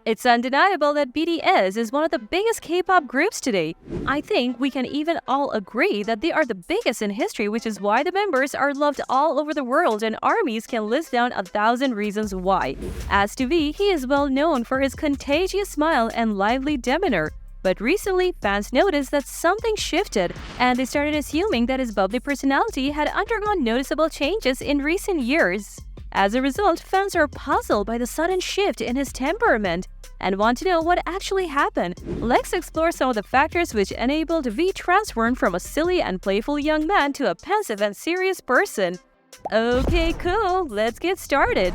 It's undeniable that BTS is one of the biggest K-pop groups today. I think we can even all agree that they are the biggest in history, which is why the members are loved all over the world and armies can list down 1,000 reasons why. As to V, he is well known for his contagious smile and lively demeanor. But recently, fans noticed that something shifted, and they started assuming that his bubbly personality had undergone noticeable changes in recent years. As a result, fans are puzzled by the sudden shift in his temperament and want to know what actually happened. Let's explore some of the factors which enabled V transform from a silly and playful young man to a pensive and serious person. Okay, cool, let's get started.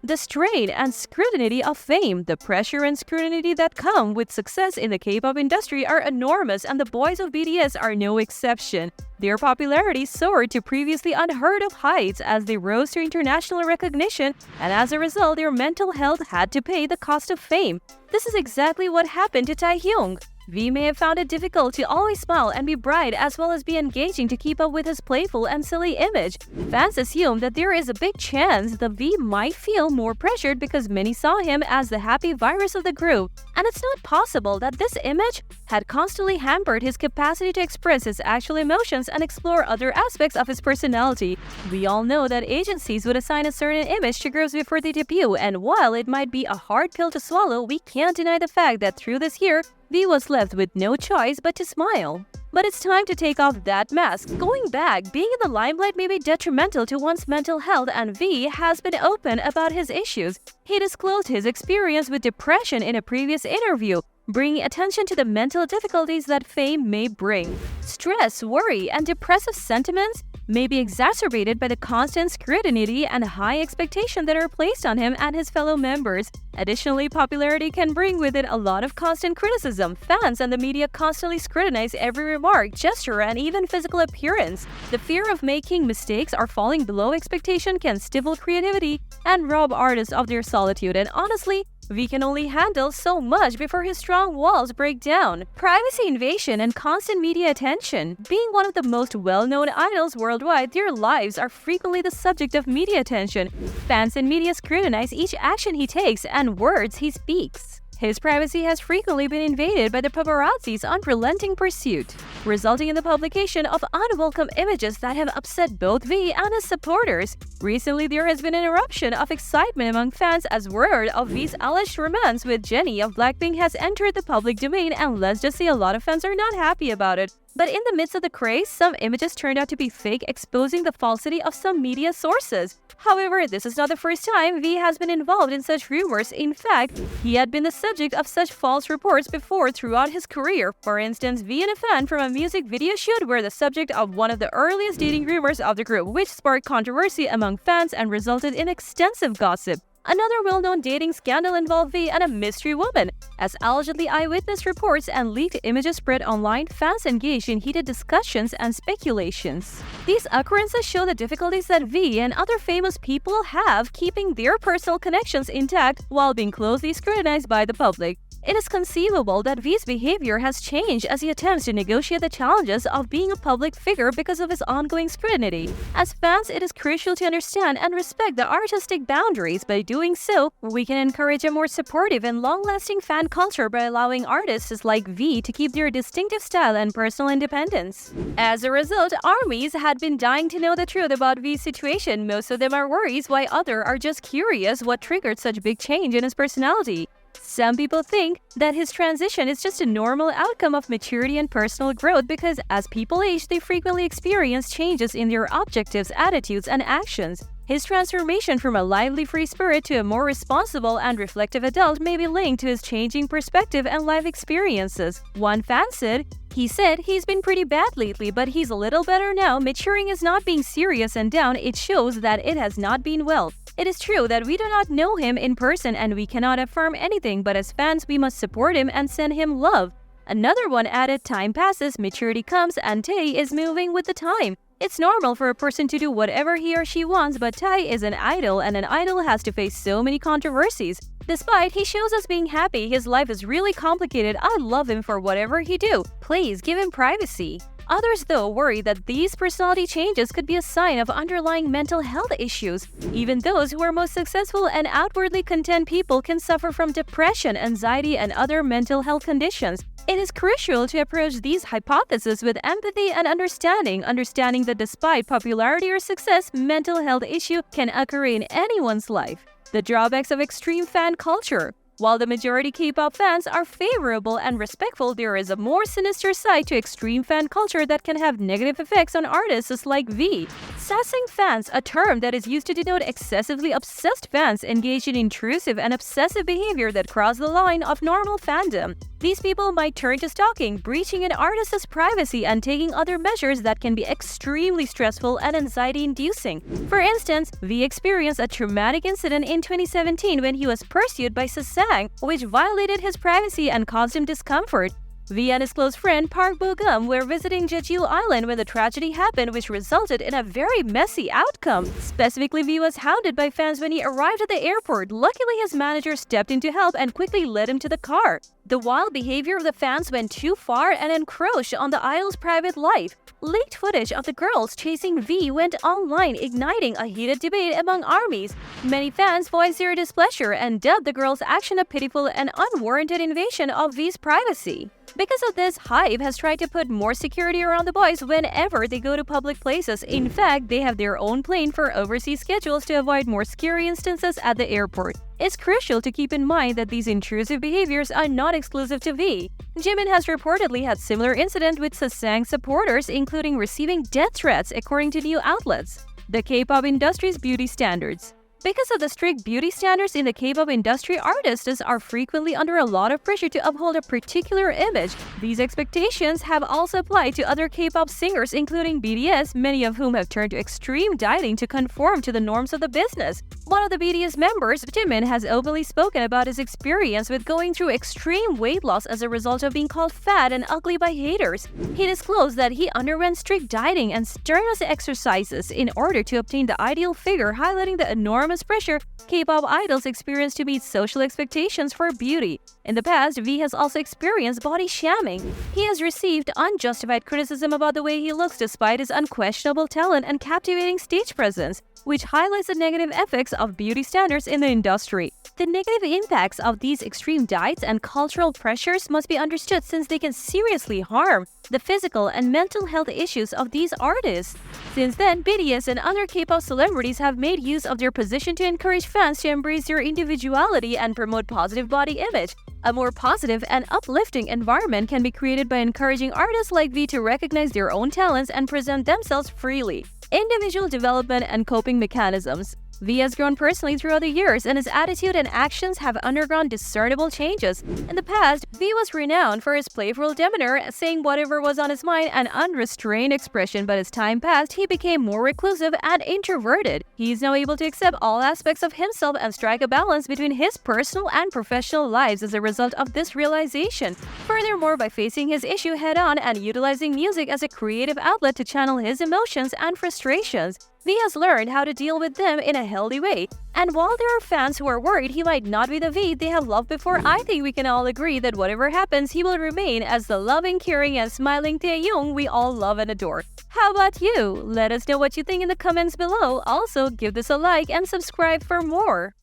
The strain and scrutiny of fame, the pressure and scrutiny that come with success in the K-pop industry are enormous, and the boys of BTS are no exception. Their popularity soared to previously unheard of heights as they rose to international recognition, and as a result, their mental health had to pay the cost of fame. This is exactly what happened to Taehyung. V may have found it difficult to always smile and be bright as well as be engaging to keep up with his playful and silly image. Fans assume that there is a big chance that V might feel more pressured because many saw him as the happy virus of the group. And it's not possible that this image had constantly hampered his capacity to express his actual emotions and explore other aspects of his personality. We all know that agencies would assign a certain image to groups before they debut, and while it might be a hard pill to swallow, we can't deny the fact that through this year, V was left with no choice but to smile. But it's time to take off that mask. Going back, being in the limelight may be detrimental to one's mental health, and V has been open about his issues. He disclosed his experience with depression in a previous interview, bringing attention to the mental difficulties that fame may bring. Stress, worry, and depressive sentiments may be exacerbated by the constant scrutiny and high expectation that are placed on him and his fellow members. Additionally, popularity can bring with it a lot of constant criticism. Fans and the media constantly scrutinize every remark, gesture, and even physical appearance. The fear of making mistakes or falling below expectation can stifle creativity and rob artists of their solitude, and honestly, V can only handle so much before his strong walls break down. Privacy invasion and constant media attention. Being one of the most well-known idols worldwide, their lives are frequently the subject of media attention. Fans and media scrutinize each action he takes and words he speaks. His privacy has frequently been invaded by the paparazzi's unrelenting pursuit, resulting in the publication of unwelcome images that have upset both V and his supporters. Recently, there has been an eruption of excitement among fans as word of V's alleged romance with Jennie of Blackpink has entered the public domain, and let's just say a lot of fans are not happy about it. But in the midst of the craze, some images turned out to be fake, exposing the falsity of some media sources. However, this is not the first time V has been involved in such rumors. In fact, he had been the subject of such false reports before throughout his career. For instance, V and a fan from a music video shoot were the subject of one of the earliest dating rumors of the group, which sparked controversy among fans and resulted in extensive gossip. Another well-known dating scandal involved V and a mystery woman. As allegedly eyewitness reports and leaked images spread online, fans engaged in heated discussions and speculations. These occurrences show the difficulties that V and other famous people have keeping their personal connections intact while being closely scrutinized by the public. It is conceivable that V's behavior has changed as he attempts to negotiate the challenges of being a public figure because of his ongoing scrutiny. As fans, it is crucial to understand and respect the artistic boundaries. By doing so, we can encourage a more supportive and long-lasting fan culture by allowing artists like V to keep their distinctive style and personal independence. As a result, armies had been dying to know the truth about V's situation. Most of them are worried, while others are just curious what triggered such big change in his personality. Some people think that his transition is just a normal outcome of maturity and personal growth because as people age, they frequently experience changes in their objectives, attitudes, and actions. His transformation from a lively free spirit to a more responsible and reflective adult may be linked to his changing perspective and life experiences. One fan said, he's been pretty bad lately, but he's a little better now. Maturing is not being serious and down, it shows that it has not been well. It is true that we do not know him in person and we cannot affirm anything, but as fans, we must support him and send him love. Another one added, time passes, maturity comes, and Tae is moving with the time. It's normal for a person to do whatever he or she wants, but Tae is an idol, and an idol has to face so many controversies. Despite he shows us being happy, his life is really complicated. I love him for whatever he do. Please give him privacy. Others, though, worry that these personality changes could be a sign of underlying mental health issues. Even those who are most successful and outwardly content people can suffer from depression, anxiety, and other mental health conditions. It is crucial to approach these hypotheses with empathy and understanding that despite popularity or success, mental health issues can occur in anyone's life. The drawbacks of extreme fan culture. While the majority K-pop fans are favorable and respectful, there is a more sinister side to extreme fan culture that can have negative effects on artists like V. Sassing fans, a term that is used to denote excessively obsessed fans engaged in intrusive and obsessive behavior that cross the line of normal fandom. These people might turn to stalking, breaching an artist's privacy, and taking other measures that can be extremely stressful and anxiety-inducing. For instance, V experienced a traumatic incident in 2017 when he was pursued by Sassang, which violated his privacy and caused him discomfort. V and his close friend Park Bo-gum were visiting Jeju Island when the tragedy happened, which resulted in a very messy outcome. Specifically, V was hounded by fans when he arrived at the airport. Luckily, his manager stepped in to help and quickly led him to the car. The wild behavior of the fans went too far and encroached on the idol's private life. Leaked footage of the girls chasing V went online, igniting a heated debate among ARMYs. Many fans voiced their displeasure and dubbed the girls' action a pitiful and unwarranted invasion of V's privacy. Because of this, HYBE has tried to put more security around the boys whenever they go to public places. In fact, they have their own plane for overseas schedules to avoid more scary instances at the airport. It's crucial to keep in mind that these intrusive behaviors are not exclusive to V. Jimin has reportedly had similar incidents with Sassang supporters, including receiving death threats, according to new outlets. The K-pop industry's beauty standards. Because of the strict beauty standards in the K-pop industry, artists are frequently under a lot of pressure to uphold a particular image. These expectations have also applied to other K-pop singers, including BTS, many of whom have turned to extreme dieting to conform to the norms of the business. One of the BTS members, Jimin, has openly spoken about his experience with going through extreme weight loss as a result of being called fat and ugly by haters. He disclosed that he underwent strict dieting and strenuous exercises in order to obtain the ideal figure, highlighting the enormous pressure K-pop idols experience to meet social expectations for beauty. In the past, V has also experienced body shaming. He has received unjustified criticism about the way he looks despite his unquestionable talent and captivating stage presence, which highlights the negative effects of beauty standards in the industry. The negative impacts of these extreme diets and cultural pressures must be understood since they can seriously harm the physical and mental health issues of these artists. Since then, BTS and other K-pop celebrities have made use of their position to encourage fans to embrace their individuality and promote positive body image. A more positive and uplifting environment can be created by encouraging artists like V to recognize their own talents and present themselves freely. Individual development and coping mechanisms. V has grown personally throughout the years, and his attitude and actions have undergone discernible changes. In the past, V was renowned for his playful demeanor, saying whatever was on his mind and unrestrained expression, but as time passed, he became more reclusive and introverted. He is now able to accept all aspects of himself and strike a balance between his personal and professional lives as a result of this realization. Furthermore, by facing his issue head-on and utilizing music as a creative outlet to channel his emotions and frustrations, V has learned how to deal with them in a healthy way. And while there are fans who are worried he might not be the V they have loved before, I think we can all agree that whatever happens, he will remain as the loving, caring, and smiling Taeyong we all love and adore. How about you? Let us know what you think in the comments below. Also, give this a like and subscribe for more.